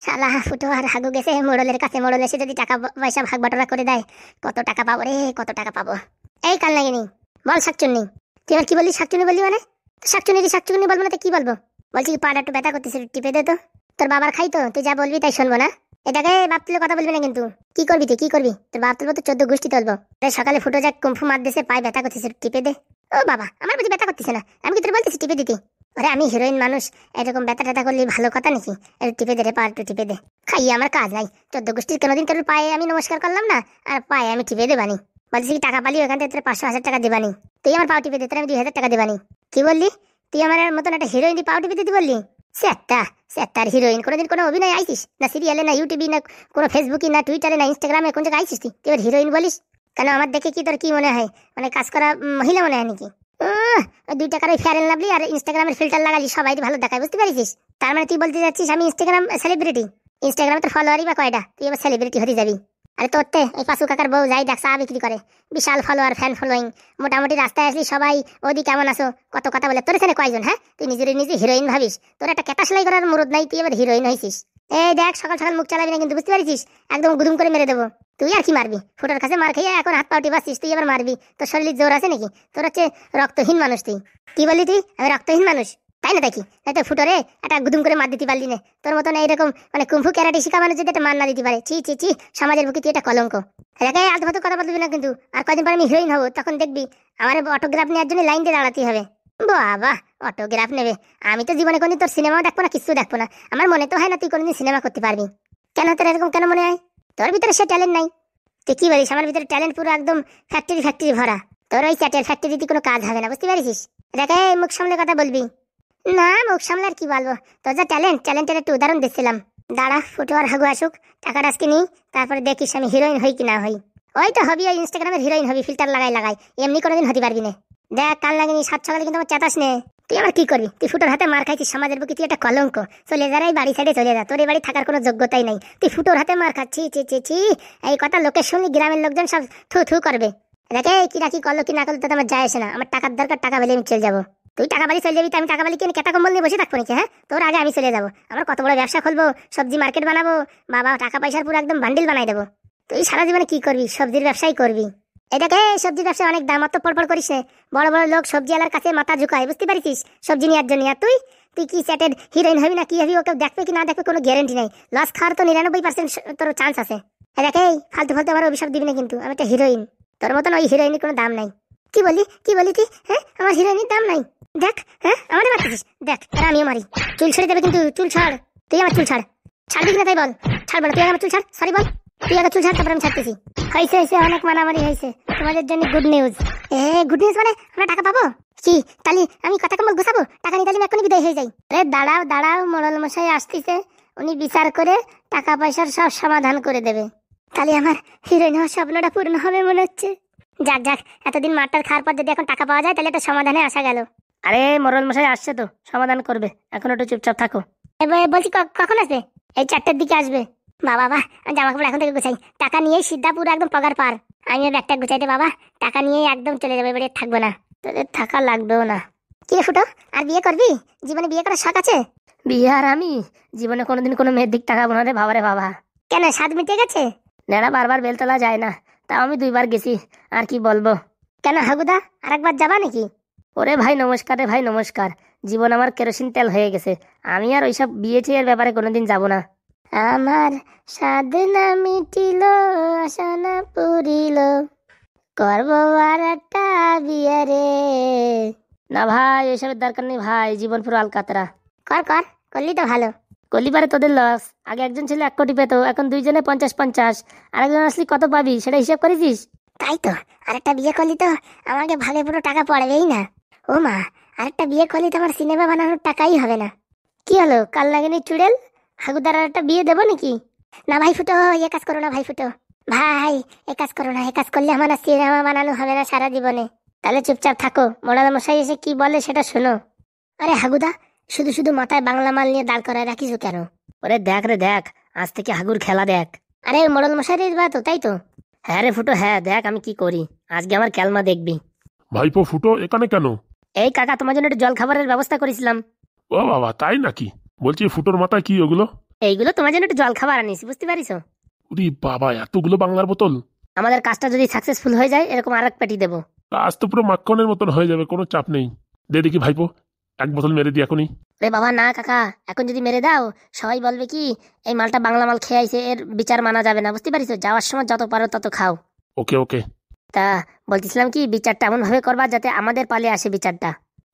শালা ফুটো আর হাগু গেছে মোড়লের কাছে। মোড়ল এসে যদি টাকা পয়সা ভাগ বাটোয়ারা করে দেয়, কত টাকা পাবো রে, কত টাকা পাবো। এই কাল নাগিনি, বল শাকচুন্নি। তুই আবার কি বললি? শাকচুন্নি বললি মানে? শাকচুন্নি বলবো না তো কি বলবো? বলছি কি পাটা একটু ব্যথা করতেছে, টিপে দে তো। তোর বাবার খাই তো, তুই যা বলবি তাই শুনবো না। এটাকে বাপ তুলে কথা বলবি না কিন্তু। কি করবি তুই, কি করবি? তোর বাপ তুলবো তো 14 গোষ্ঠী তুলবো। সকালে ফুটো যাক কুম্ফু মার দিছে, পায়ে ব্যথা করতেছে, টিপে দে। ও বাবা, আমার বুঝি ব্যথা করতেছে না? আমি কি তোর বলতেছি টিপে দিতে? আরে আমি হিরোইন মানুষ, এরকম ব্যথা ট্যাথা করলে ভালো কথা নাকি? একটু টিপে দে রে, পা একটু টিপে দে। খাইয়ে আমার কাজ নাই। 14 গোষ্ঠীর কোনোদিন তোর পায়ে আমি নমস্কার করলাম না, আর পায়ে আমি টিপে দেবানি। বলছিস কি টাকা পালি ওখান থেকে তোর 500-1000 টাকা দেবানি। তুই আমার পাও টিপে দে, তোর আমি 2000 টাকা দেবানি। কি বললি? তুই আমার মতন একটা হিরোইন পাও টিপে দিতে বললি? সেটার হিরোইন কোনোদিন কোনো অভিনয় আইছিস না? সিরিয়ালে না, ইউটিউবে না, কোনো ফেসবুকে না, টুইটারে না, ইনস্টাগ্রামে কোন জায়গায় আইছিস? তুই এবার হিরোইন বলিস কেন? আমার দেখে কি তোর কি মনে হয়, মানে কাজ করা মহিলা মনে হয় নাকি? ওই 2 টাকার ওই ফেয়ার এন্ড লাভলি আর ইনস্টাগ্রামের ফিল্টার লাগালি সবাই ভালো দেখায়, বুঝতে পারিস? তার মানে তুই বলতে যাচ্ছিস আমি ইনস্টাগ্রাম সেলিব্রিটি? ইনস্টাগ্রামে তোর ফলোয়ারই বা কয়টা? তুই এবার সেলিব্রিটি হতে যাবি? আরে তোরতে ওই পাশু কাকার বউ যাই দেখ চা বিক্রি করে, বিশাল ফলোয়ার, ফ্যান ফলোয়িং। মোটামুটি রাস্তায় আসলি সবাই ওদি কেমন আছো কত কথা বলে। তোর এখানে কয়জন? হ্যাঁ, তুই নিজে হিরোইন ভাবিস? তোর একটা কেতা সেলাই করার মুরদ নাই, তুই এবার হিরোইন হয়েছিস। এই দেখ, সকাল সকাল মুখ চালাবি না কিন্তু, বুঝতে পারিস? একদম গুদুম করে মেরে দেবো। তুই আর কি মারবি? ফুটোর কাছে মার খেয়ে এখন হাত পাউটি বাঁচছিস, তুই এবার মারবি? তোর শরীরে জোর আছে নাকি? তোর হচ্ছে রক্তহীন মানুষ। তুই কি বললি? তুই আমি রক্তহীন মানুষ? তাই না দেখি, তাই তো ফুটোরে একটা গুদুম করে মার দিতে পারলি না। তোর মতন এইরকম মানে কুম্ফু ক্যারাটে শিখা মানুষ যদি একটা মার না দিতে পারে, ছি ছি ছি, সমাজের বুকে তুই একটা কলঙ্ক। এলাকায় আলতু ফালতু কথা বলবি না কিন্তু। আর কয়দিন পর আমি হিরোইন হবো, তখন দেখবি আমার অটোগ্রাফ নেওয়ার জন্য লাইন দিয়ে দাঁড়াতে হবে। বাবা, অটোগ্রাফ নেবে? আমি তো জীবনে কোনদিন তোর সিনেমাও দেখবো না, কিছু দেখবো না। আমার মনে তো হয় না তুই কোনদিন সিনেমা করতে পারবি। কেন তোর এরকম কেন মনে হয়? তোর ভিতরে সে ট্যালেন্ট নাই। তুই কি বলিস? আমার ভিতরে ট্যালেন্ট পুরো একদম ফ্যাক্টরি ভরা। তোর ওই চ্যাটের ফ্যাক্টরিতে কোনো কাজ হবে না, বুঝতে পারিস? দেখে মুখ সামলে কথা বলবি না। মুখ সামলে আর কি বলবো? তোর যা ট্যালেন্টের একটু উদাহরণ দিচ্ছিলাম। দাঁড়া, ফুটো আর হাগু আসুক, টাকাটা আজকে নিই, তারপরে দেখিস আমি হিরোইন হই কি না হই। ওই তো হবি, ওই ইনস্টাগ্রামের হিরোইন হবি, ফিল্টার লাগাই, এমনি কোনোদিন হতে পারবি না। দেখ কাল লাগেনি, 7 সকালে কিন্তু আমার চেতাস নে। তুই আবার কি করবি? তুই ফুটোর হাতে মার খাইছিস, সমাজের বুকে তুই একটা কলঙ্ক। চলে যা, এই বাড়ি সাইডে চলে যা, তোর এই বাড়ি থাকার কোনো যোগ্যতাই নাই। তুই ফুটোর হাতে মার খাচ্ছি, ছি ছি ছি। এই কথা লোকের শুনলি গ্রামের লোকজন সব থু থু করবে। দেখে কি রাখি করলো কি না করলো তাতে আমার যায় আসে না। আমার টাকার দরকার, টাকা পেলে আমি চলে যাবো। তুই টাকা বাড়ি চলে যাবি, আমি টাকা বাড়ি কিনে কেটা কম্বল নিয়ে বসে থাকবো নাকি? হ্যাঁ, তোর আগে আমি চলে যাবো। আমার কত বড় ব্যবসা খুলবো, সবজি মার্কেট বানাবো, বাবা টাকা পয়সার পুরো একদম বান্ডিল বানাই দেবো। তুই সারা জীবনে কি করবি? সবজির ব্যবসাই করবি। এটাকে সবজির ব্যবসা অনেক দাম, অত পড়পড় করিস না। বড় বড় লোক সবজি আলার কাছে মাথা ঝুঁকায়, বুঝতে পারিস? সবজি নেওয়ার জন্য। আর তুই তুই কি চ্যাটের হিরোইন হবি না কি হবি, ওকে দেখবে কি না দেখবে কোনো গ্যারেন্টি নাই। লস খাওয়ার তো 99% তোর চান্স আছে। এটাকে ফালতু ফালতু আমার অভিশাপ দিবি না কিন্তু। আমি একটা হিরোইন, তোর মতন ওই হিরোইনের কোনো দাম নাই। কি বলি তুই? হ্যাঁ, আমার হিরোইনের দাম নাই? দেখ, হ্যাঁ আমাদের মারতেছিস, দেখ আর আমিও মারি। চুল ছেড়ে দেবে কিন্তু, চুল ছাড়। তুই আমার চুল ছাড়। ছাড়বি কিনা তাই বল? ছাড়বো না। তুই আমার চুল ছাড়, সরি বল। তুই আগে চুল ছাড়, তারপর আমি ছাড়তেছি। হয়েছে, অনেক মারামারি হয়েছে। তোমাদের জন্য গুড নিউজ। গুড নিউজ মানে আমরা টাকা পাবো? কি তাহলে আমি কথা কম্বল গুছাবো? টাকা নিয়ে তাহলে আমি এখনই বিদায় হয়ে যাই? আরে দাঁড়াও, মোড়ল মশাই আসতেছে, উনি বিচার করে টাকা পয়সার সব সমাধান করে দেবে। তাহলে আমার হিরোইন হওয়ার স্বপ্নটা পূর্ণ হবে মনে হচ্ছে। যাক, এতদিন মারটার খাওয়ার পর যদি এখন টাকা পাওয়া যায় তাহলে একটা সমাধানে আসা গেল। আরে মোরল মশাই আসছে তো, সমাধান করবে, এখন একটু চুপচাপ থাকো। বলছি কখন আসবে? এই 4টার দিকে আসবে। বাবা, আমি জামা কাপড় এখন থেকে গুছাই। টাকা নিয়েই সিদ্ধা পুরো একদম পগার পার। আমি ব্যাগটা গুছাইতে বাবা, টাকা নিয়েই একদম চলে যাবে, এবারে থাকবো না। তোদের থাকা লাগবেও না। কি রে ফুটো, আর বিয়ে করবি? জীবনে বিয়ে করার শখ আছে? বিয়ে আর আমি জীবনে কোনোদিন কোনো মেয়ের দিক তাকাবো না রে বাবা রে বাবা। কেন, স্বাদ মিটে গেছে? নেড়া বারবার বেলতলা যায় না, তাও আমি 2বার গেছি, আর কি বলবো। কেন হাগুদা, আরেকবার যাবা নাকি? ওরে ভাই নমস্কার রে ভাই নমস্কার, জীবন আমার কেরোসিন তেল হয়ে গেছে। আমি আর ওইসব বিয়ে টিয়ের ব্যাপারে কোনোদিন যাব না। আমার স্বাদ না মিটিল, আশা না পুরিল, করবো আর একটা বিয়ে রে। না ভাই, এসবের দরকার নেই ভাই, জীবন পুরো আলকাতরা। করলি তো ভালো। করলি পারে তোদের লস। আগে একজন ছিল 1 কোটি পেতো, এখন 2 জনে 50-50। আরেকজন আসলি কত পাবি সেটা হিসাব করেছিস? তাই তো, আরেকটা বিয়ে করলি তো আমাকে ভাগে পুরো টাকা পড়বেই না। ও মা, আরেকটা বিয়ে করলি তো আমার সিনেমা বানানোর টাকাই হবে না। কি হলো, কাল লাগেনি চুড়েল? হাগুদার আর একটা বিয়ে দেবো নাকি? না ভাই ফুটো, এ কাজ করো না ভাই ফুটো। ভাই এ কাজ করো না, এ কাজ করলে আমার আর সিনেমা বানানো হবে না সারা জীবনে। তাহলে চুপচাপ থাকো, মোড়াল মশাই এসে কি বলে সেটা শোনো। আরে হাগুদা, শুধু মাথায় বাংলা মাল নিয়ে দাঁড় করায় রাখিস কেন? ওরে দেখ রে দেখ, আজ থেকে হাগুর খেলা দেখ। আরে মোড়ল মশাই বা তো, তাই তো? হ্যাঁ রে ফুটো, হ্যাঁ দেখ আমি কি করি, আজকে আমার ক্যালমা দেখবি। ভাইপো ফুটো এখানে কেন? এই কাকা, তোমার জন্য একটু জল খাবারের ব্যবস্থা করেছিলাম। ও বাবা, তাই নাকি? বলছি ফুটোর মাথায় কি ওগুলো? এইগুলো তোমার জন্য একটু জল খাবার আনিস, বুঝতে পারিস? উরি বাবা, এতগুলো বাংলার বোতল! আমাদের কাজটা যদি সাকসেসফুল হয়ে যায় এরকম আর এক পেটি দেবো। কাজ তো পুরো মাখনের মতন হয়ে যাবে, কোনো চাপ নেই। দে দেখি ভাইপো, এক বোতল মেরে দিই এখনই। রে বাবা না কাকা, এখন যদি মেরে দাও সবাই বলবে কি এই মালটা বাংলা মাল খেয়ে আইছে, এর বিচার মানা যাবে না, বুঝতে পারিস? যাওয়ার সময় যত পারো তত খাও। ওকে ওকে। তা বলতেছিলাম কি, বিচারটা এমন ভাবে করবা যাতে আমাদের পালে আসে বিচারটা।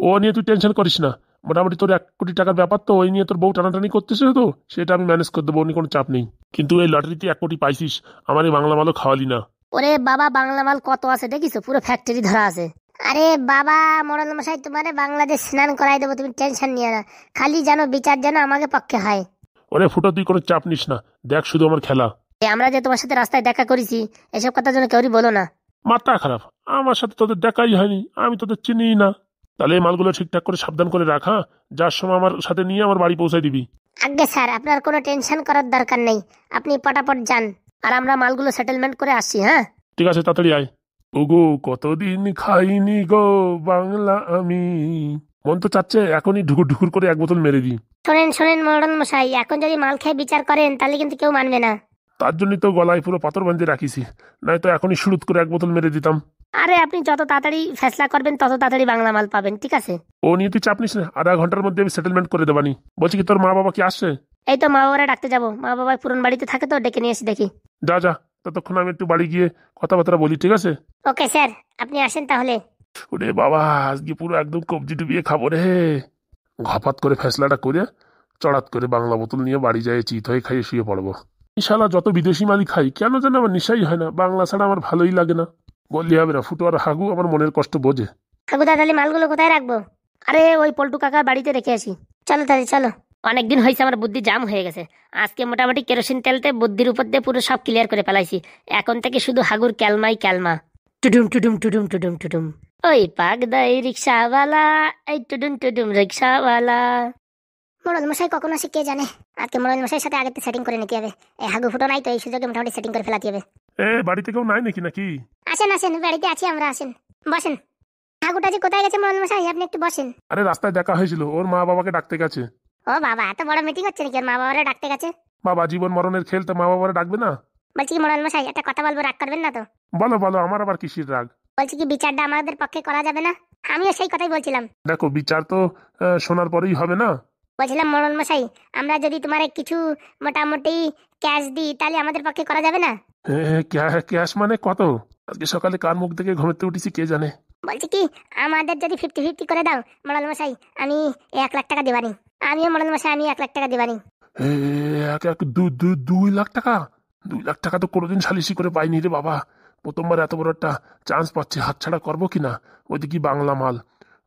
ও নিয়ে তুই টেনশন করিস না, মোটামুটি তোর 1 কোটি টাকার ব্যাপার তো, ওই নিয়ে তোর বউ টানাটানি করতেছে তো, সেটা আমি ম্যানেজ করে দেবো, ও নিয়ে কোনো চাপ নেই। কিন্তু এই লটারিতে 1 কোটি পাইছিস, আমার এই বাংলা মালও খাওয়ালি না। ওরে বাবা, বাংলা মাল কত আছে দেখিছো, পুরো ফ্যাক্টরি ধরা আছে। আরে বাবা মোড়ল মশাই, তোমারে বাংলাদেশ স্নান করাই দেবো, তুমি টেনশন নিয়ে না। খালি যেন বিচার যেন আমাকে পক্ষে হয়। ওরে ফুটো, তুই কোনো চাপ নিস না, দেখ শুধু আমার খেলা। আমরা যে তোমার সাথে রাস্তায় দেখা করেছি, এসব কথার জন্য কেউই বলো না। মাথা খারাপ, আমার সাথে তোদের দেখাই হয়নি, আমি তোদের চিনিই না। তাহলে এই মালগুলো ঠিকঠাক করে সাবধান করে রাখা, যার সময় আমার সাথে নিয়ে আমার বাড়ি পৌঁছাই দিবি। আগে স্যার, আপনার কোনো টেনশন করার দরকার নেই, আপনি পটাপট যান। আর আমরা মালগুলো সেটেলমেন্ট করে আসছি। হ্যাঁ ঠিক আছে, তাড়াতাড়ি আয়। ওগো কতদিন খাইনি গো বাংলা আমি, মন তো চাচ্ছে এখনই ঢুকুর ঢুকুর করে 1 বোতল মেরে দিই। শোনেন শোনেন মোড়ল মশাই, এখন যদি মাল খেয়ে বিচার করেন তাহলে কিন্তু কেউ মানবে না। তার জন্যই তো গলায় পুরো পাথর বাঁধিয়ে রাখিছি, নয়তো এখনই শুরুত করে 1 বোতল মেরে দিতাম। আরে আপনি যত তাড়াতাড়ি ফেসলা করবেন তত তাড়াতাড়ি বাংলা মাল পাবেন, ঠিক আছে? ও নিয়ে তুই চাপ নিস না, আধা ঘন্টার মধ্যে আমি সেটেলমেন্ট করে দেবানি। বলছি কি, তোর মা বাবা কি আসছে? এই তো মা বাবারা ডাকতে যাবো, মা বাবা পুরন বাড়িতে থাকে তো, ডেকে নিয়ে এসে দেখি। যা যা, ততক্ষণ আমি একটু বাড়ি গিয়ে কথাবার্তা বলি, ঠিক আছে? ওকে স্যার, আপনি আসেন তাহলে। ওরে বাবা, আজকে পুরো একদম কবজি ডুবিয়ে খাবো রে। ঘপাত করে ফেসলাটা করে চড়াত করে বাংলা বোতল নিয়ে বাড়ি যায় চিত হয়ে খাইয়ে শুয়ে পড়বো। ইশালা যত বিদেশি মালই খাই, কেন যেন আমার নেশাই হয় না, বাংলা ছাড়া আমার ভালোই লাগে না। বললি হবে না, ফুটো আর হাগু আমার মনের কষ্ট বোঝে। ঠাকুরদা, তাহলে মালগুলো কোথায় রাখবো? আরে ওই পল্টু কাকার বাড়িতে রেখে আসি। চলো তাহলে চলো। অনেকদিন হয়েছে আমার বুদ্ধি জাম হয়ে গেছে, আজকে মোটামুটি কেরোসিন তেলতে বুদ্ধির উপর দিয়ে পুরো সব ক্লিয়ার করে ফেলাইছি। এখন থেকে শুধু হাগুর ক্যালমাই ক্যালমা। টুডুম টুডুম টুডুম টুডুম টুডুম। ওই পাগদাই রিক্সাওয়ালা, এই টুডুম টুডুম রিক্সাওয়ালা। মোড়ল মশাই কখন আসে কে জানে, আজকে মোড়ল মশাইয়ের সাথে আগে সেটিং করে নিতে হবে। এই হাগু ফুটো নাই তো, এই সুযোগে মোটামুটি সেটিং করে ফেলাতে হবে। বাড়িতে কেউ নাই নাকি? নাকি আসেন আসেন, বাড়িতে আছি আমরা, আসেন বসেন। হাগুটা যে কোথায় গেছে মোড়ল মশাই, আপনি একটু বসেন। আরে রাস্তায় দেখা হয়েছিল, ওর মা বাবাকে ডাকতে গেছে। ও বাবা, এত বড় মিটিং হচ্ছে নাকি, ওর মা বাবারা ডাকতে গেছে? বাবা জীবন মরণের খেল, তো মা বাবারা ডাকবে না? বলছি কি মোড়ল মশাই, একটা কথা বলবো, রাগ করবেন না তো? বলো বলো, আমার আবার কিসির রাগ? বলছি কি, বিচারটা আমাদের পক্ষে করা যাবে না? আমিও সেই কথাই বলছিলাম। দেখো, বিচার তো শোনার পরেই হবে না। বলছিলাম মোড়ল মশাই, আমরা যদি তোমার কিছু মোটামুটি ক্যাশ দিই তাহলে আমাদের পক্ষে করা যাবে না? ক্যাশ মানে কত? আজকে সকালে কার মুখ থেকে ঘুমেতে উঠেছি কে জানে। বলছি কি, আমাদের যদি 50-50 করে দাও মোড়ল মশাই, আমি 1 লাখ টাকা দেবানি। আমিও মোড়ল মশাই, আমি 1 লাখ টাকা দেবানি। 2 লাখ টাকা? 2 লাখ টাকা তো কোনোদিন সালিসি করে পাইনি রে বাবা। প্রথমবার এত বড় একটা চান্স পাচ্ছি, হাতছাড়া করবো কিনা। ওইদিকে বাংলা মাল,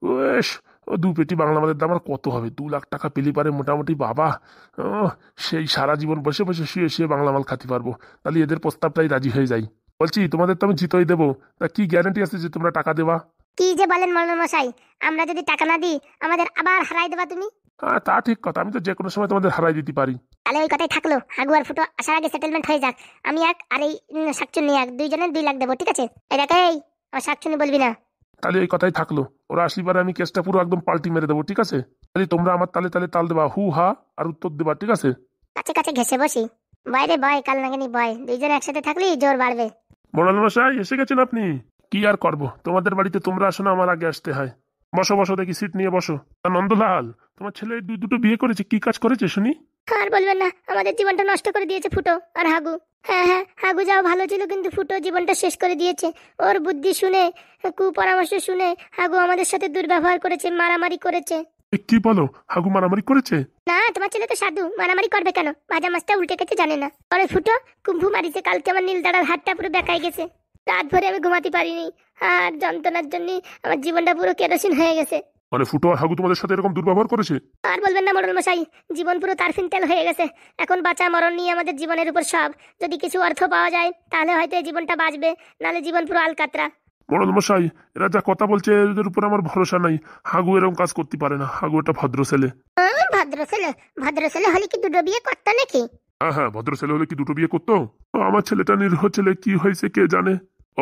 বেশ 2 পেটি বাংলা মালের দাম আর কত হবে? 2 লাখ টাকা পেলি পারে মোটামুটি বাবা, সেই সারা জীবন বসে বসে শুয়ে শুয়ে বাংলা মাল খাতে পারবো। তাহলে এদের প্রস্তাবটাই রাজি হয়ে যাই। বলছি, তোমাদের তো আমি জিতই দেবো, তা কি গ্যারান্টি আছে যে তোমরা টাকা দেবা? কি যে বলেন মোড়ল মশাই, আমরা যদি টাকা না দিই আমাদের আবার হারাই দেবা তুমি? তা ঠিক কথা, আমি তো যে কোনো সময় তোমাদের হারাই দিতে পারি। তাহলে ওই কথাই থাকলো, হাগু আর ফুটো আসার আগে সেটেলমেন্ট হয়ে যাক। আমি 1 আর এই শাকচুন্নি 1, দুইজনের 2 লাখ দেবো, ঠিক আছে? এই দেখ, এই আমার শাকচুন্নি বলবি না। তাহলে এই কথাই থাকলো, ওরা আসলি পারে আমি কেসটা পুরো একদম পাল্টি মেরে দেবো, ঠিক আছে? তাহলে তোমরা আমার তালে তালে তাল দেবা, হু হা আর উত্তর দেবা, ঠিক আছে? কাছে কাছে ঘেসে বসি। বাইরে বয়, কাল নাগানি বয়, দুইজন একসাথে থাকলে জোর বাড়বে। মোড়াল মশাই এসে গেছেন আপনি? কি আর করবো, তোমাদের বাড়িতে তোমরা আসো না, আমার আগে আসতে হয়। বসো বসো, দেখি সিট নিয়ে বসো। তা নন্দলাল, তোমার ছেলে দুটো বিয়ে করেছে, কি কাজ করেছে শুনি? আর বলবেন না, আমাদের জীবনটা নষ্ট করে দিয়েছে ফুটো আর হাগু। হ্যাঁ হ্যাঁ, হাগু যাও ভালো ছিল, কিন্তু ফুটো জীবনটা শেষ করে দিয়েছে। ওর বুদ্ধি শুনে, কুপরামর্শ শুনে হাগু আমাদের সাথে দুর্ব্যবহার করেছে, মারামারি করেছে। কি বলো, হাগু মারামারি করেছে? না, তোমার ছেলে তো সাধু, মারামারি করবে কেন? ভাজা মাছটা উল্টে গেছে জানে না। পরে ফুটো কুম্ভু মারিছে, কালকে আমার নীল দাঁড়ার হাতটা পুরো বেঁকাই গেছে। রাত ভরে আমি ঘুমাতে পারিনি, আর যন্ত্রণার জন্য আমার জীবনটা পুরো কেরোসিন হয়ে গেছে। মানে ফুটো আর হাগু তোমাদের সাথে এরকম দুর্ব্যবহার করেছে? আর বলবেন না মোড়ল মশাই, জীবন পুরো তারফিন তেল হয়ে গেছে। এখন বাঁচা মরণ নিয়ে আমাদের জীবনের উপর সব। যদি কিছু অর্থ পাওয়া যায় তাহলে হয়তো এই জীবনটা বাঁচবে, নাহলে জীবন পুরো আলকাতরা। মোড়াল মশাই, এরা যা কথা বলছে এদের উপর আমার ভরসা নাই। হাগু এরকম কাজ করতে পারে না, হাগু একটা ভদ্র ছেলে। ভদ্র ছেলে? ভদ্র ছেলে হলে কি 2 বিয়ে করতো নাকি? হ্যাঁ, ভদ্র ছেলে হলে কি 2 বিয়ে করতো? আমার ছেলেটা নিরীহ ছেলে, কি হয়েছে কে জানে।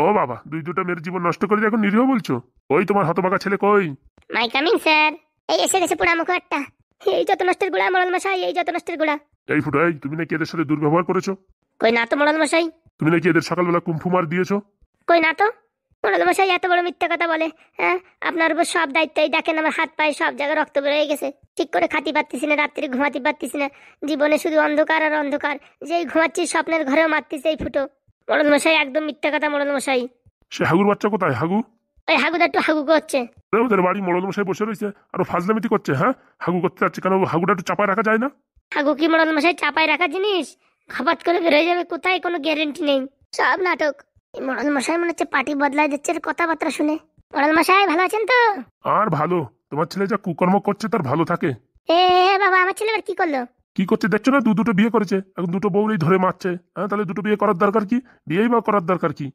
ও বাবা, 2টা মেয়ের জীবন নষ্ট করে এখন নিরীহ বলছো? ওই তোমার হতবাকা ছেলে কই? মাই কামিং স্যার। এই এসে গেছে পোড়া মুখ একটা। এই যত নষ্টের গুড়া মোড়ল মশাই, এই যত নষ্টের গুড়া। এই ফুটো, এই তুমি নাকি এদের সাথে দুর্ব্যবহার করেছো? কই না তো মোড়ল মশাই, তুমি নাকি এদের সকালবেলা কুম্ফু মার দিয়েছো? কই না তো। মোড়ল মশাই এত বড় মিথ্যা কথা বলে। হ্যাঁ, আপনার উপর সব দায়িত্বই, দেখেন আমার হাত পায়ে সব জায়গায় রক্ত বেরোয় গেছে, ঠিক করে খাতে পারতেছি না, রাত্রি ঘুমাতে পারতেছি না, জীবনে শুধু অন্ধকার আর অন্ধকার, যেই ঘুমাচ্ছি স্বপ্নের ঘরেও মারতেছে এই ফুটো। মোড়ল মশাই একদম মিথ্যা কথা মোড়ল মশাই। সে হাগুর বাচ্চা কোথায়? হাগু ওই হাগুদা একটু হাগু করছে। ওদের বাড়ি মোড়ল মশাই বসে রয়েছে আর ফাজলামিতি করছে। হ্যাঁ, হাগু করতে যাচ্ছে কেন? হাগুটা একটু চাপায় রাখা যায় না? হাগু কি মোড়ল মশাই চাপায় রাখা জিনিস? খাপাত করে বেরোয় যাবে কোথায়, কোনো গ্যারেন্টি নেই, সব নাটক। এই মোড়ল মশাই মনে হচ্ছে পার্টি বদলায় দিচ্ছে এর কথাবার্তা শুনে। মোড়ল মশাই ভালো আছেন তো? আর ভালো, তোমার ছেলে যা কুকর্ম করছে তার ভালো থাকে। এ বাবা, আমার ছেলে এবার কি করলো? কি করছে দেখছো না? দুটো বিয়ে করেছে, এখন দুটো বউলেই ধরে মারছে। হ্যাঁ, তাহলে দুটো বিয়ে করার দরকার কি? বিয়েই বা করার দরকার কি?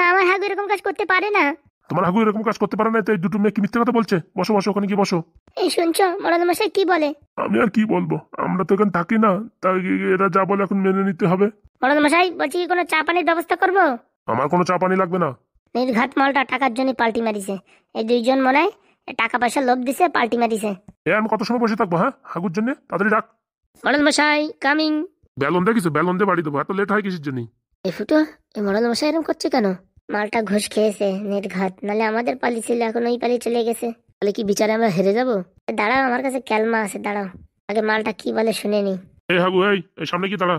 আমার হাগু এরকম কাজ করতে পারে না। তোমার হাগু এরকম কাজ করতে পারে না, তাই দুটো মেয়ে কি মিথ্যে কথা বলছে? বসো বসো, ওখানে কি বসো। এই শুনছো মোড়ল মশাই কি বলে? আমি আর কি বলবো, আমরা তো এখানে থাকি না, তাই এরা যা বলে এখন মেনে নিতে হবে। মোড়ল মশাই বলছি কি কোনো চা পানির ব্যবস্থা করবো? আমার কোনো চা পানি লাগবে না। নির্ঘাত মালটা টাকার জন্য পাল্টি মারিছে। এই দুইজন মনে হয় টাকা পয়সা লোভ দিছে, পাল্টি মারিছে। আমি কত সময় বসে থাকবো? হ্যাঁ, হাগুর জন্য তাড়াতাড়ি ডাক। মোড়ল মশাই কামিং। বেলন দেখিস, বেলন দিয়ে বাড়ি দেবো, এত লেট হয় কিসের জন্য? এই ফুটো, এই মোড়ল মশাই এরকম করছে কেন? মালটা ঘুষ খেয়েছে নির্ঘাত, নালে আমাদের পালি ছিল, এখন ওই পালি চলে গেছে। তাহলে কি বিচারে আমরা হেরে যাবো? দাঁড়াও, আমার কাছে ক্যালমা আছে, দাঁড়াও আগে মালটা কি বলে শুনে নি। এই হাগু, এই সামনে কি দাঁড়া।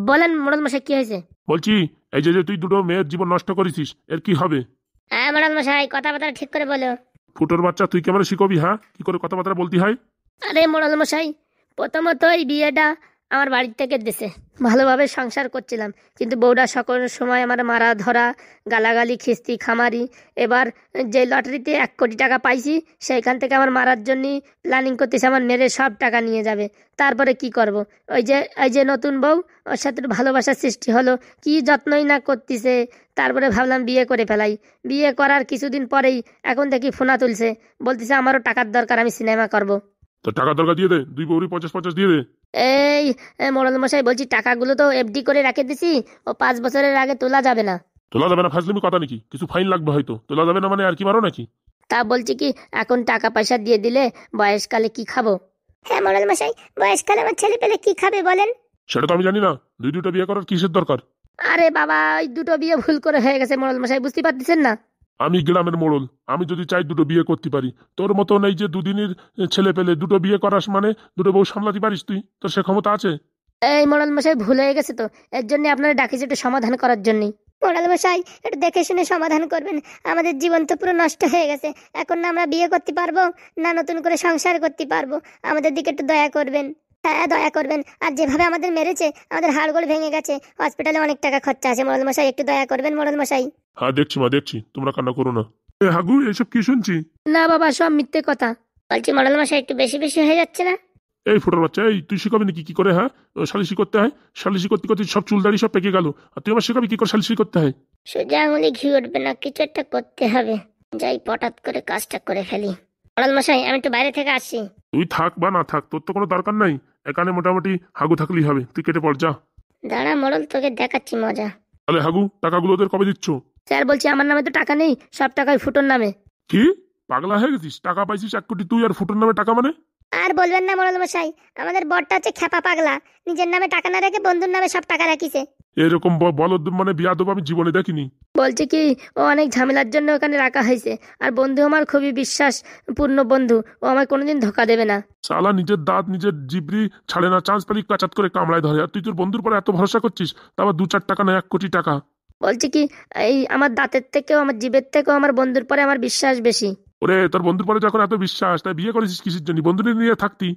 বলেন মোড়ল মশাই কি হয়েছে? বলছি, এই যে তুই দুটো মেয়ের জীবন নষ্ট করেছিস, এর কি হবে? হ্যাঁ মোড়ল মশাই, কথাবার্তা ঠিক করে বলো। ফুটোর বাচ্চা, তুই কেমন শিখবি? হ্যাঁ, কি করে কথাবার্তা বলতে হয়? আরে মোড়ল মশাই, প্রথমত এই বিয়েটা আমার বাড়ির থেকে দিছে, ভালোভাবে সংসার করছিলাম, কিন্তু বউটা সকল সময় আমার মারা ধরা, গালাগালি, খিস্তি, খামারি। এবার যে লটারিতে 1 কোটি টাকা পাইছি, সেইখান থেকে আমার মারার জন্যই প্ল্যানিং করতেছে, আমার মেরে সব টাকা নিয়ে যাবে। তারপরে কি করব? ওই যে নতুন বউ, ওর সাথে একটু ভালোবাসার সৃষ্টি হলো, কি যত্নই না করতেছে। তারপরে ভাবলাম বিয়ে করে ফেলাই। বিয়ে করার কিছুদিন পরেই এখন দেখি ফোনা তুলছে, বলতেছে আমারও টাকার দরকার, আমি সিনেমা করব। তো টাকা দরকার দিয়ে দে, দুই বউরি 50-50 দিয়ে দে। এই মোড়ল মশাই বলছি, টাকাগুলো তো এফডি করে রেখে দিছি, ও 5 বছরের আগে তোলা যাবে না। তোলা যাবে না? ফাজলিমি কথা নাকি? কিছু ফাইন লাগবে হয়তো। তোলা যাবে না মানে আর কি মারো নাকি? তা বলছি কি, এখন টাকা পয়সা দিয়ে দিলে বয়সকালে কি খাবো? হ্যাঁ মোড়ল মশাই, বয়সকালে আমার ছেলে পেলে কি খাবে বলেন? সেটা তো আমি জানি না। দুটো বিয়ে করার কিসের দরকার? আরে বাবা, ওই দুটো বিয়ে ভুল করে হয়ে গেছে মোড়ল মশাই, বুঝতে পারতেছেন না? আমি গ্রামের মোড়ল, আমি যদি চাই দুটো বিয়ে করতে পারি। তোর মতন এই যে দুদিনের ছেলে পেলে দুটো বিয়ে করাস মানে দুটো বউ সামলাতে পারিস তুই? তোর সে ক্ষমতা আছে? এই মোড়ল মশাই, ভুল হয়ে গেছে তো, এর জন্য আপনারা ডাকিছে একটু সমাধান করার জন্যই। মোড়ল মশাই একটু দেখে শুনে সমাধান করবেন, আমাদের জীবন তো পুরো নষ্ট হয়ে গেছে, এখন না আমরা বিয়ে করতে পারবো, না নতুন করে সংসার করতে পারবো, আমাদের দিকে একটু দয়া করবেন। হ্যাঁ দয়া করবেন, আর যেভাবে আমাদের মেরেছে, আমাদের হাড়গোড় ভেঙে গেছে, হসপিটালে অনেক টাকা খরচা আছে, মোড়ল মশাই একটু দয়া করবেন মোড়ল মশাই। হ্যাঁ দেখছি মা, দেখছি, তোমরা কান্না করো না। হাগু, এসব কি শুনছি? না বাবা, সব মিথ্যে কথা। বলছি মোড়ল মশাই একটু বেশি বেশি হয়ে যাচ্ছে না? এই ফুটোর বাচ্চা, এই তুই শিখাবি নাকি কি করে? হ্যাঁ, সালিশি করতে হয়। সালিশি করতে করতে সব চুল দাড়ি সব পেকে গেল, আর তুই আমার শিখাবি কি করে সালিশি করতে হয়? সোজা আঙুলে ঘি উঠবে না, কিছু একটা করতে হবে, যাই পটাত করে কাজটা করে ফেলি। মোড়ল মশাই আমি একটু বাইরে থেকে আসছি। তুই থাক বা না থাক, তোর তো কোনো দরকার নাই। এখানে মোটামুটি হাগু থাকলেই হবে, তুই কেটে পড় যা। দাঁড়া মোড়ল, তোকে দেখাচ্ছি মজা। তাহলে হাগু, টাকাগুলো ওদের কবে দিচ্ছ? স্যার বলছি আমার নামে তো টাকা নেই, সব টাকাই ফুটোর নামে। কি পাগলা হয়ে গেছিস? টাকা পাইছিস 1 কোটি, তুই আর ফুটোর নামে টাকা মানে? আর বলবেন না মোড়ল মশাই, আমাদের বরটা হচ্ছে খেপা পাগলা, নিজের নামে টাকা না রেখে বন্ধুর নামে সব টাকা রাখিছে। এরকম বলদ মানে বিয়াদব আমি জীবনে দেখিনি। বলছে কি, ও অনেক ঝামেলার জন্য ওখানে রাখা হয়েছে, আর বন্ধু আমার খুবই বিশ্বাসপূর্ণ বন্ধু, ও আমায় কোনোদিন ধোকা দেবে না। শালা নিজের দাঁত নিজের জিবরি ছাড়ে না, চান্স পালি কাচাত করে কামড়ায় ধরে, আর তুই তোর বন্ধুর পরে এত ভরসা করছিস, তারপর 2-4 টাকা না 1 কোটি টাকা। বলছে কি, এই আমার দাঁতের থেকেও আমার জিভের থেকেও আমার বন্ধুর পরে আমার বিশ্বাস বেশি। ওরে, তোর বন্ধুর পরে যখন এত বিশ্বাস, তাই বিয়ে করেছিস কিসের জন্য? বন্ধু নিয়ে থাকতি।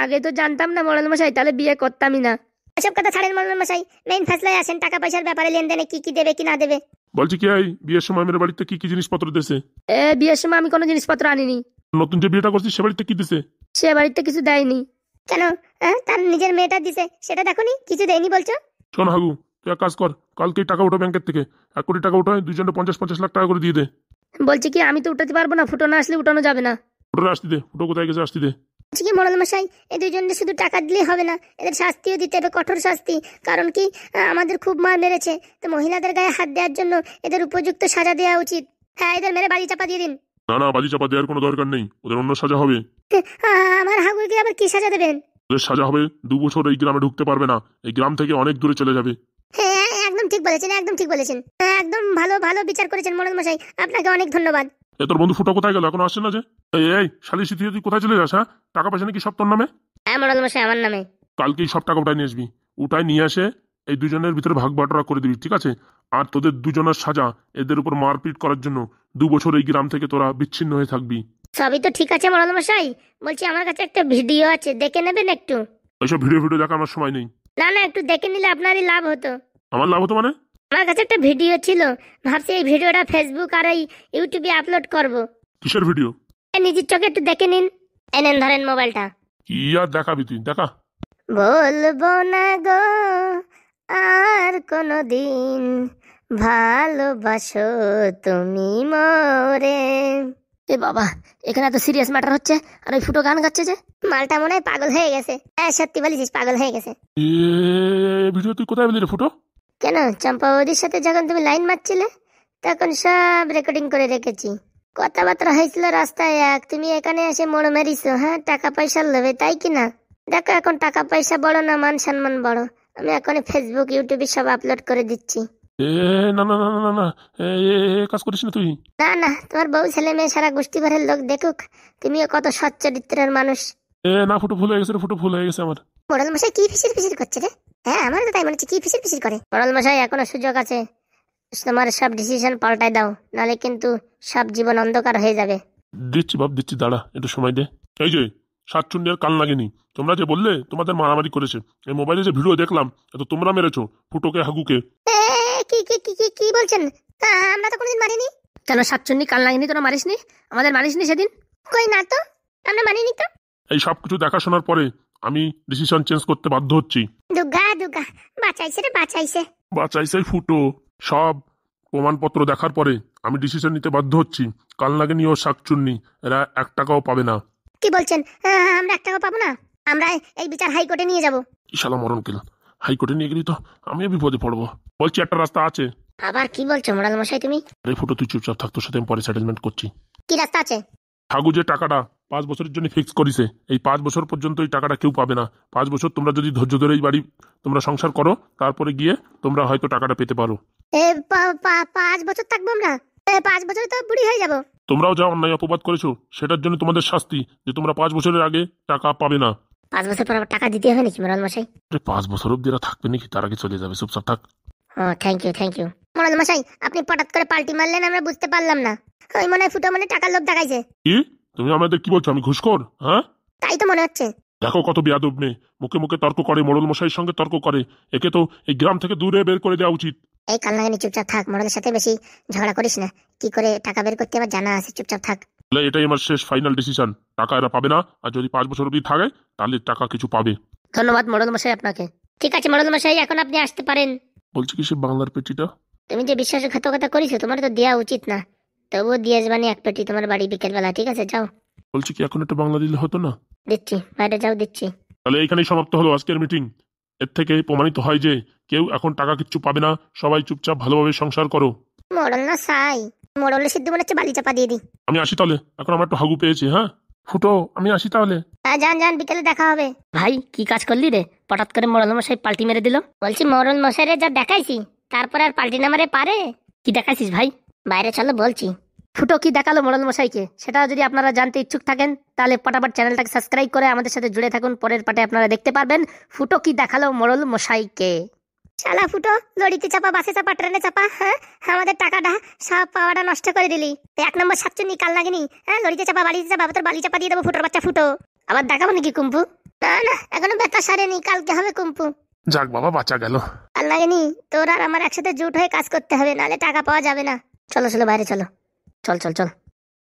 আগে তো জানতাম না মোড়ল মশাই, তাহলে বিয়ে করতামই না। এসব কথা ছাড়েন মোড়ল মশাই, মেইন ফেসলায় আসেন, টাকা পয়সার ব্যাপারে, লেনদেনে কি কি দেবে কি না দেবে। বলছি কি, এই বিয়ের সময় মেয়ের বাড়িতে কি কি জিনিসপত্র দিয়েছে? বিয়ের সময় আমি কোনো জিনিসপত্র আনিনি। নতুন যে বিয়েটা করছিস সে বাড়িতে কি দিছে? সে বাড়িতে কিছু দেয়নি। কেন? তার নিজের মেয়েটা দিছে, সেটা দেখোনি, কিছু দেয়নি বলছো? শোন হাগু, তুই এক কাজ কর, কালকেই টাকা উঠো ব্যাংকের থেকে, 1 কোটি টাকা উঠায় দুইজনে 50-50 লাখ টাকা করে দিয়ে দে। বলছি কি, আমি তো উঠাতে পারবো না, ফুটো না আসলে উঠানো যাবে না। ফুটোরে আসতে দে, ফুটো কোথায় গেছে আসতে দে। বলছি কি মোড়ল মশাই, এই দুইজনকে শুধু টাকা দিলেই হবে না, এদের শাস্তিও দিতে হবে, কঠোর শাস্তি। কারণ কি, আমাদের খুব মার মেরেছে, তো মহিলাদের গায়ে হাত দেওয়ার জন্য এদের উপযুক্ত সাজা দেওয়া উচিত। হ্যাঁ, এদের মেরে বাড়ি চাপা দিয়ে দিন। না না, বাজি চাপা দেওয়ার কোনো দরকার নেই, ওদের অন্য সাজা হবে। আমার হাগুকে আবার কি সাজা দেবেন? ওদের সাজা হবে 2 বছর এই গ্রামে ঢুকতে পারবে না, এই গ্রাম থেকে অনেক দূরে চলে যাবে। হ্যাঁ একদম ঠিক বলেছেন, একদম ঠিক বলেছেন। একদম ভালো ভালো বিচার করেছেন মোড়ল মশাই, আপনাকে অনেক ধন্যবাদ। এ তোর বন্ধু ফুটো কোথায় গেল, এখন আসছে না যে? এই এই শালিশি তুই কোথায় চলে যাস? হ্যাঁ, টাকা পয়সা নাকি সব তোর নামে? হ্যাঁ মোড়ল মশাই আমার নামে। কালকেই সব টাকা উঠায় নিয়ে আসবি, উঠায় নিয়ে আসে এই দুজনের ভিতরে ভাগ বাটোয়ারা করে দিবি, ঠিক আছে? আর তোদের দুজনের সাজা, এদের উপর মারপিট করার জন্য 2 বছর এই গ্রাম থেকে তোরা বিচ্ছিন্ন হয়ে থাকবি। সবই তো ঠিক আছে মোড়ল মশাই, বলছি আমার কাছে একটা ভিডিও আছে, দেখে নেবেন একটু? এইসব ভিডিও দেখা আমার সময় নেই। না না, একটু দেখে নিলে আপনারই লাভ হতো। আমার লাভ হতো মানে? আমার কাছে একটা ভিডিও ছিল, ভাবছি এই ভিডিওটা ফেসবুক আর এই ইউটিউবে আপলোড করব। কিসের ভিডিও? নিজের চোখে একটু দেখে নিন। এনেন ধরেন মোবাইলটা। কি আর দেখাবি তুই, দেখা। বলবো না গো আর কোনদিন, ভালোবাসো তুমি মোরে। এ বাবা, এখানে এত সিরিয়াস ম্যাটার হচ্ছে আর ওই ফুটো গান গাচ্ছে যে। মালটা মনে হয় পাগল হয়ে গেছে। হ্যাঁ সত্যি বলেছিস, পাগল হয়ে গেছে। এ ভিডিও তুই কোথায় পেলি রে ফুটো? কেন, চম্পাবতীর সাথে যখন তুমি লাইন মারছিলে তখন সব রেকর্ডিং করে রেখেছি। কথাবার্তা হয়েছিল রাস্তায় এক, তুমি এখানে এসে মোড় মেরিছো। হ্যাঁ টাকা পয়সার লোভে, তাই কি না? দেখো এখন টাকা পয়সা বড় না, মান সম্মান বড়। আমি এখন ফেসবুক ইউটিউবে সব আপলোড করে দিচ্ছি। এ না না না না না, এ কাজ করিস না তুই। না না, তোমার বউ ছেলে মেয়ে সারা গোষ্ঠী ঘরের লোক দেখুক তুমিও কত সৎ চরিত্রের মানুষ। না ফুটো ভুল হয়ে গেছে রে, ফুটো ভুল হয়ে গেছে আমার। মোড়ল মশাই কি ফিসির ফিসির করছে রে? হ্যাঁ আমার তো তাই মনে হচ্ছে, কি ফিসির ফিসির করে। মোড়ল মশাই এখনো সুযোগ আছে, তোমার সব ডিসিশন পাল্টাই দাও, নালে কিন্তু সব জীবন অন্ধকার হয়ে যাবে। দিচ্ছি বাপ দিচ্ছি, দাঁড়া একটু সময় দে। এই যে সাতচুন্ডি আর কান লাগেনি, তোমরা যে বললে তোমাদের মারামারি করেছে, এই মোবাইলে যে ভিডিও দেখলাম এ তো তোমরা মেরেছো ফুটোকে হাগুকে। এ, কি কি কি কি কি বলছেন? আমরা তো কোনোদিন মারিনি। কেন সাতচন্নি কাল লাগেনি? তোরা মারিসনি? আমাদের মারিসনি সেদিন? কই না তো, আমরা মানিনি তো। এই সব কিছু দেখাশোনার পরে আমি ডিসিশন চেঞ্জ করতে বাধ্য হচ্ছি। দুর্গা দুর্গা, বাঁচাইছে রে বাঁচাইছে। বাঁচাইছে ফুটো, সব প্রমাণপত্র দেখার পরে আমি ডিসিশন নিতে বাধ্য হচ্ছি। কাল লাগেনি ও শাকচুন্নি, এরা 1 টাকাও পাবে না। কি বলছেন? আমরা 1 টাকা পাবো না? আমরা এই বিচার হাইকোর্টে নিয়ে যাব। কি শালা মরণ কিল, হাইকোর্টে নিয়ে গেলি তো আমিও বিপদে পড়বো। বলছি একটা রাস্তা আছে। আবার কি বলছো মোড়াল মশাই তুমি? আরে ফুটো তুই চুপচাপ থাক, তোর সাথে আমি পরে সেটেলমেন্ট করছি। কি রাস্তা আছে? হাগু যে টাকাটা 5 বছরের জন্য ফিক্স করিছে, এই 5 বছর পর্যন্ত এই টাকাটা কেউ পাবে না। 5 বছর তোমরা যদি ধৈর্য ধরে এই বাড়ি তোমরা সংসার করো, তারপরে গিয়ে তোমরা হয়তো টাকাটা পেতে পারো। 5 বছর থাকবো আমরা? 5 বছরে তো বুড়ি হয়ে যাবো। তোমরাও যা অন্যায় অপবাদ করেছো সেটার জন্য তোমাদের শাস্তি, যে তোমরা 5 বছরের আগে টাকা পাবে না। 5 বছর পর আবার টাকা দিতে হবে নাকি মোড়াল মশাই? 5 বছর অব্দি এরা থাকবে নাকি, তার আগে চলে যাবে, চুপচাপ থাক। Thank you thank you. মোড়াল মশাই আপনি পটাৎ করে পাল্টি মারলেন, আমরা বুঝতে পারলাম না। ওই মনে হয় ফুটো মনে টাকার লোভ দেখাইছে। কি তুমি আমাদের কি বলছো, আমি ঘুষখোর? হ্যাঁ তাই তো মনে হচ্ছে। দেখো কত বেয়াদব মেয়ে, মুখে মুখে তর্ক করে, মোড়ল মশাইয়ের সঙ্গে তর্ক করে। একে তো এই গ্রাম থেকে দূরে বের করে দেওয়া উচিত। এই কালনাগানি চুপচাপ থাক, মোড়ালের সাথে বেশি ঝগড়া করিস না। কি করে টাকা বের করতে আবার জানা আছে, চুপচাপ থাক। তাহলে এটাই আমার শেষ ফাইনাল ডিসিশন, টাকা এরা পাবে না। আর যদি 5 বছর অব্দি থাকে তাহলে টাকা কিছু পাবে। ধন্যবাদ মোড়ল মশাই আপনাকে। ঠিক আছে মোড়াল মশাই, এখন আপনি আসতে পারেন। বলছি কি সে বাংলার পেটিটা? তুমি যে বিশ্বাসঘাতকতা করিছো, তোমার তো দেওয়া উচিত না, তবুও দিয়ে আসবানি 1 পেটি তোমার বাড়ি বিকেলবেলা। ঠিক আছে যাও। বলছি কি এখন একটা বাংলা দিলে হতো না? দিচ্ছি, বাইরে যাও দিচ্ছি। তাহলে এইখানেই সমাপ্ত হলো আজকের মিটিং। এর থেকে প্রমাণিত হয় যে কেউ এখন টাকা কিচ্ছু পাবে না, সবাই চুপচাপ ভালোভাবে সংসার করো। মোড়ল না সাই, মোড়লে সিদ্ধ মনে হচ্ছে বালি চাপা দিয়ে দিই। আমি আসি তাহলে, এখন আমার একটু হাগু পেয়েছি। হ্যাঁ ফুটো আমি আসি তাহলে। হ্যাঁ যান যান, বিকেলে দেখা হবে। ভাই কি কাজ করলি রে, হঠাৎ করে মোড়ল মশাই পাল্টি মেরে দিল? বলছি মোড়ল মশাইরে যা দেখাইছি তারপরে আর পাল্টি না মারে পারে? কি দেখাইছিস ভাই? বাইরে চলো বলছি। ফুটো কি দেখালো মোড়ল মশাইকে, সেটা যদি আপনারা জানতে ইচ্ছুক থাকেন তাহলে পটাপট চ্যানেলটাকে সাবস্ক্রাইব করে আমাদের সাথে জুড়ে থাকুন। পরের পার্টে আপনারা দেখতে পারবেন ফুটো কি দেখালো মোড়ল মশাইকে। শালা ফুটো, লড়িতে চাপা, বাসে চাপা, ট্রেনে চাপা, হ্যাঁ আমাদের টাকাটা সব পাওয়াটা নষ্ট করে দিলি। 1 নম্বর শাকচুন্নি কাল লাগেনি। হ্যাঁ লড়িতে চাপা, বাড়িতে চাপা, তোর বালি চাপা দিয়ে দেবো ফুটোর বাচ্চা ফুটো। আবার দেখাবো নাকি কুম্পু? না না, এখনো ব্যথা সারেনি, কালকে হবে কুম্পু। যাক বাবা বাঁচা গেল। কাল লাগেনি, তোর আর আমার একসাথে জুট হয়ে কাজ করতে হবে, নাহলে টাকা পাওয়া যাবে না। চলো চলো বাইরে চলো। চল চল চল।